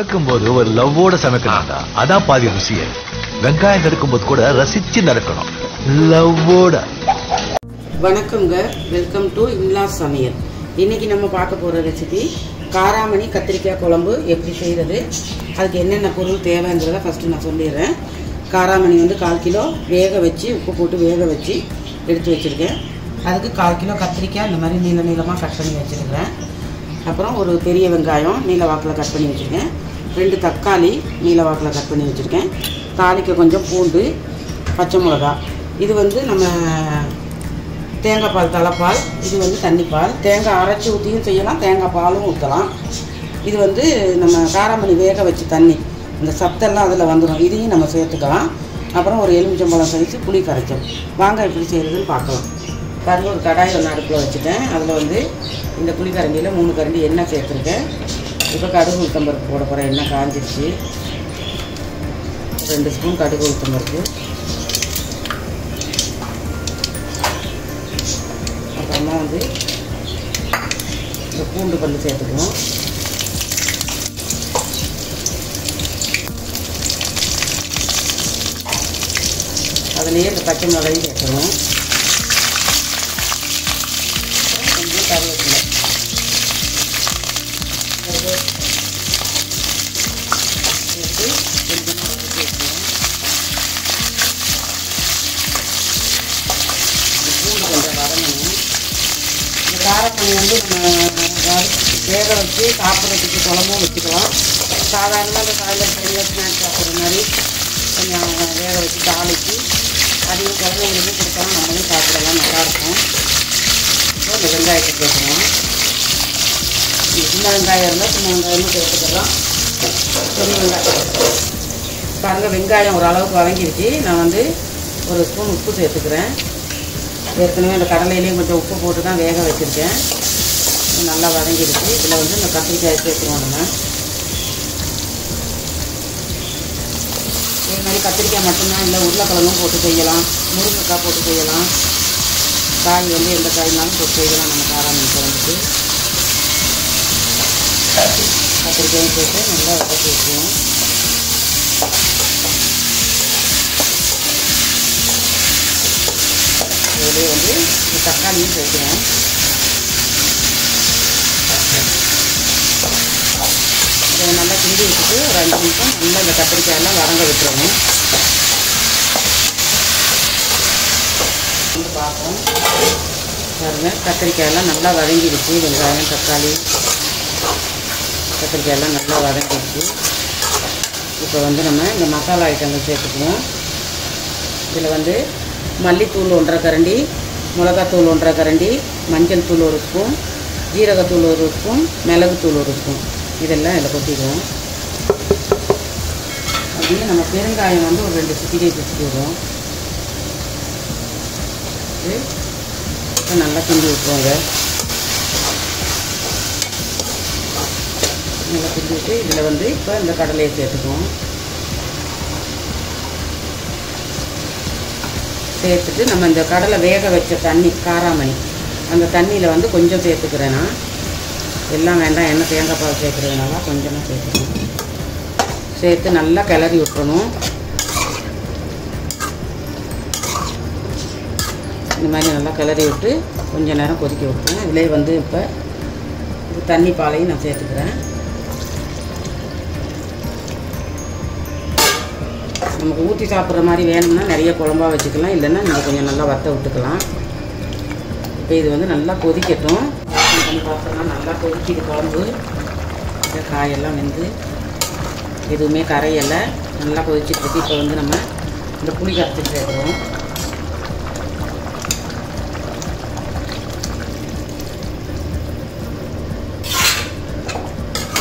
சமைக்கும்போது ஒரு லவ்வோட சமைக்கணும்டா. அதான் பாதி ருசியே. வெங்காயம் நறுக்கும்போது கூட ரசிச்சு நறுக்கணும், லவ்வோட. வணக்கங்க, வெல்கம் டு இன்லாஸ் சமையல். இன்னைக்கு நம்ம பார்க்க போகிற ரெசிபி காராமணி கத்திரிக்காய் குழம்பு எப்படி செய்கிறது, அதுக்கு என்னென்ன பொருள் தேவைங்கிறத ஃபஸ்ட்டு நான் சொல்லிடுறேன். காராமணி வந்து 1/4 கிலோ வேக வச்சு உப்பு போட்டு வேக வச்சு எடுத்து வச்சுருக்கேன். அதுக்கு 1/4 கிலோ கத்திரிக்காய் இந்த மாதிரி நீள நீளமாக கட் பண்ணி வச்சுருக்கிறேன். அப்புறம் ஒரு பெரிய வெங்காயம் நீல வாக்கில் கட் பண்ணி வச்சுருக்கேன். 2 தக்காளி நீல வாக்கில் கட் பண்ணி வச்சுருக்கேன். தாளிக்க கொஞ்சம் பூண்டு, பச்சை மிளகா. இது வந்து நம்ம தேங்காய் பால், தலைப்பால். இது வந்து தண்ணிப்பால். தேங்காய் அரைச்சி ஊற்றியும் செய்யலாம், தேங்காய் பாலும் ஊற்றலாம். இது வந்து நம்ம காராமணி வேக வச்சு தண்ணி, இந்த சத்தெல்லாம் அதில் வந்துடும், இதையும் நம்ம சேர்த்துக்கலாம். அப்புறம் ஒரு எலுமிச்சம்பழம் சைஸு புளி கரைச்சல். வாங்க எப்படி செய்கிறதுன்னு பார்க்கலாம். பாருங்கள், ஒரு கடாய் ஒன்று அடுப்பில் வச்சுட்டேன். அதில் வந்து இந்த புளிக்கரண்டியில் 3 கரண்டி எண்ணெய் சேர்த்துருக்கேன். இப்போ கடுகு உளுத்தம்பருப்பு போட போகிறேன். எண்ணெய் காஞ்சிடுச்சு. 2 ஸ்பூன் கடுகு உளுத்தம்பருப்பு. அப்புறமா வந்து இந்த பூண்டு பல்லு சேர்த்துக்குவோம். அதுலேயே இந்த பச்சை மிளகாயும் சேர்க்கணும். கொஞ்சம் கருவேப்பிலை. சேர்த்து கொஞ்சமாக சேர்க்கணும். பூண்டு கொஞ்சம் வதங்கணும். இந்த காரமணி வந்து நம்ம வேக வச்சு சாப்பிட்றதுக்கு குழம்பும் வச்சுக்கலாம். சாதாரணமாக இந்த காலையில் பெரிய ஸ்நாக்ஸ் சாப்பிட்ற மாதிரி கொஞ்சம் வேக வச்சு தாளித்து அதையும் குழந்தைங்களுக்கு கொடுக்கலாம், நம்மளும் சாப்பிடலாம், நல்லாயிருக்கும். இப்போ இந்த வெங்காயத்தை சேர்க்கணும். சின்ன வெங்காயம் இருந்தால் சின்ன வெங்காயமும் சேர்த்துக்கலாம், பெரிய வெங்காயம். பாருங்கள், வெங்காயம் ஓரளவுக்கு வதங்கிடுச்சு. நான் வந்து ஒரு ஸ்பூன் உப்பு சேர்த்துக்கிறேன். ஏற்கனவே இந்த கடலையிலையும் கொஞ்சம் உப்பு போட்டு தான் வேக வச்சுருக்கேன். நல்லா வதங்கிடுச்சு. இதில் வந்து இந்த கத்திரிக்காயை சேர்த்துருவோம். நம்ம இதே மாதிரி கத்திரிக்காய் மட்டும்தான் இல்லை, உருளைக்கிழங்கும் போட்டு செய்யலாம், முருங்கைக்காய் போட்டு செய்யலாம். காய் வந்து எந்த காய்னாலும் போட்டு செய்யலாம். நம்ம காராமணி குழம்புக்கு கத்திரிக்காயும் போட்டு நல்லா வதக்கி வச்சுருவோம். இதிலே வந்து இந்த தக்காளியும் சேர்க்குறேன். இதை நல்லா கிண்டி வச்சுட்டு ஒரு 5 நிமிஷம் நல்லா இந்த கத்திரிக்காயெல்லாம் வதங்க விட்டுருவோம். வந்து பார்ப்போம். பாருங்கள், கத்திரிக்காயெல்லாம் நல்லா வதங்கிடுச்சு. வெங்காயம், தக்காளி, கத்திரிக்காயெல்லாம் நல்லா வதங்கிடுச்சு. இப்போ வந்து நம்ம இந்த மசாலா ஐட்டங்கள் சேர்த்துக்குவோம். இதில் வந்து மல்லித்தூள் 1/2 கரண்டி, மிளகாத்தூள் 1/2 கரண்டி, மஞ்சள் தூள் 1 ஸ்பூன், ஜீரகத்தூள் 1 ஸ்பூன், மிளகுத்தூள் 1 ஸ்பூன். இதெல்லாம் இதில் கொட்டிடுவோம். அப்படின்னு நம்ம பெருங்காயம் வந்து ஒரு 2 சிட்டிகை பிடிச்சிடுவோம். இப்போ நல்லா கிண்டி விட்டுருவோங்க. நல்லா கிண்டி விட்டு இதில் வந்து இப்போ இந்த கடலையை சேர்த்துக்குவோம். சேர்த்துட்டு நம்ம இந்த கடலை வேக வச்ச தண்ணி, காராமணி, அந்த தண்ணியில் வந்து கொஞ்சம் சேர்த்துக்கிறேன். நான் எல்லாம் வேண்டாம், எண்ணெய் தேங்காய் பால் சேர்க்குறதுனால கொஞ்சமாக சேர்த்துக்கணும். சேர்த்து நல்லா கிளறி விட்டுறணும். இந்த மாதிரி நல்லா கிளறி விட்டு கொஞ்சம் நேரம் கொதிக்க விட்டுருவேன். இதிலே வந்து இப்போ இது தண்ணி பாலையும் நான் சேர்த்துக்கிறேன். நமக்கு ஊற்றி சாப்பிட்ற மாதிரி வேணும்னா நிறைய குழம்பா வச்சுக்கலாம், இல்லைன்னா நீங்கள் கொஞ்சம் நல்லா வற்ற விட்டுக்கலாம். இப்போ இது வந்து நல்லா கொதிக்கட்டும். பண்ணி பார்த்தோம்னா நல்லா கொதிக்கிது குழம்பு. இந்த காயெல்லாம் வெந்து எதுவுமே கரையலை, நல்லா கொதிச்சிட்ருக்கு. இப்போ வந்து நம்ம இந்த புளி கரைச்சி சேர்க்குறோம்.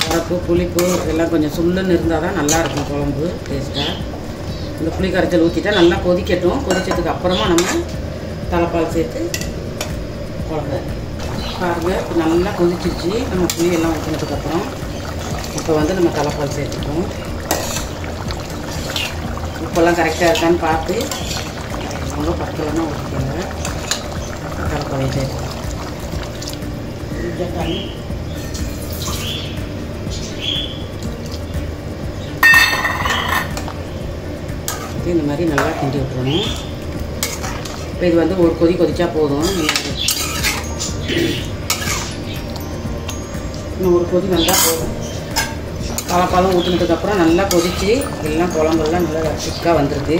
உரப்பு, புளிப்பு இதெல்லாம் கொஞ்சம் சுள்ளுன்னு இருந்தால் தான் நல்லாயிருக்கும் குழம்பு டேஸ்ட்டாக. இந்த புளி கரைச்சல் ஊற்றிட்டா நல்லா கொதிக்கட்டும். கொதிச்சதுக்கு அப்புறமா நம்ம தலைப்பால் சேர்த்து குழம்பு பாருங்கள். இப்போ நல்லா கொதிச்சிருச்சு. நம்ம புளியெல்லாம் ஊற்றினதுக்கப்புறம் இப்போ வந்து நம்ம தலைப்பால் சேர்த்துப்போம். உப்பெல்லாம் கரெக்டாக இருக்கான்னு பார்த்து ரொம்ப பக்கம்லாம் ஊற்றிக்கோங்க. தலைப்பாலை சேர்த்துக்கலாம். கொஞ்சம் தண்ணி இந்த மாதிரி நல்லா கிண்டி விட்டுறணும். இப்போ இது வந்து ஒரு கொதி கொதிச்சா போதும். இன்னும் ஒரு கொதி நல்லா போதும். பழம் ஊற்றினதுக்கப்புறம் நல்லா கொதித்து எல்லாம் குழம்பெல்லாம் நல்லா திக்காக வந்துடுது.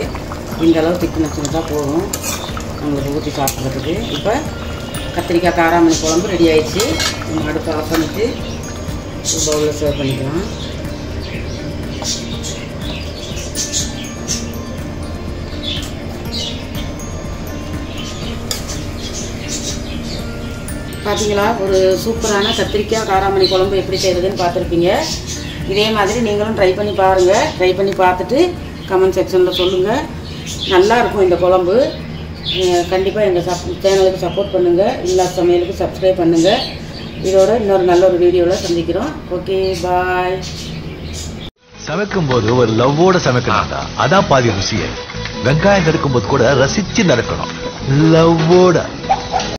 இந்த அளவு திக்குனச்சுன்னு தான் போதும் நம்மளுக்கு ஊற்றி சாப்பிட்றதுக்கு. இப்போ கத்திரிக்காய் காராமணி குழம்பு ரெடி ஆயிடுச்சு. நம்ம அடுப்பு ஆஃப் பண்ணிவிட்டு பவுலில் சர்வ் பண்ணிக்கலாம். பார்த்தீங்களா, ஒரு சூப்பரான கத்திரிக்காய் காராமணி குழம்பு எப்படி செய்கிறதுன்னு பார்த்துருப்பீங்க. இதே மாதிரி நீங்களும் ட்ரை பண்ணி பாருங்கள். ட்ரை பண்ணி பார்த்துட்டு கமெண்ட் செக்ஷனில் சொல்லுங்கள். நல்லாயிருக்கும் இந்த குழம்பு. கண்டிப்பாக எங்கள் சேனலுக்கு சப்போர்ட் பண்ணுங்கள். இன்லாஸ் சமையலுக்கு சப்ஸ்கிரைப் பண்ணுங்கள். இதோட இன்னொரு நல்ல ஒரு வீடியோவில் சந்திக்கிறோம். ஓகே, பாய். சமைக்கும் போது ஒரு லவ்வோட சமைக்கணும்டா, அதான் பாதி ருசியே. வெங்காயம் நறுக்கும் போது கூட ரசிச்சு நறுக்கணும், லவ்வோட.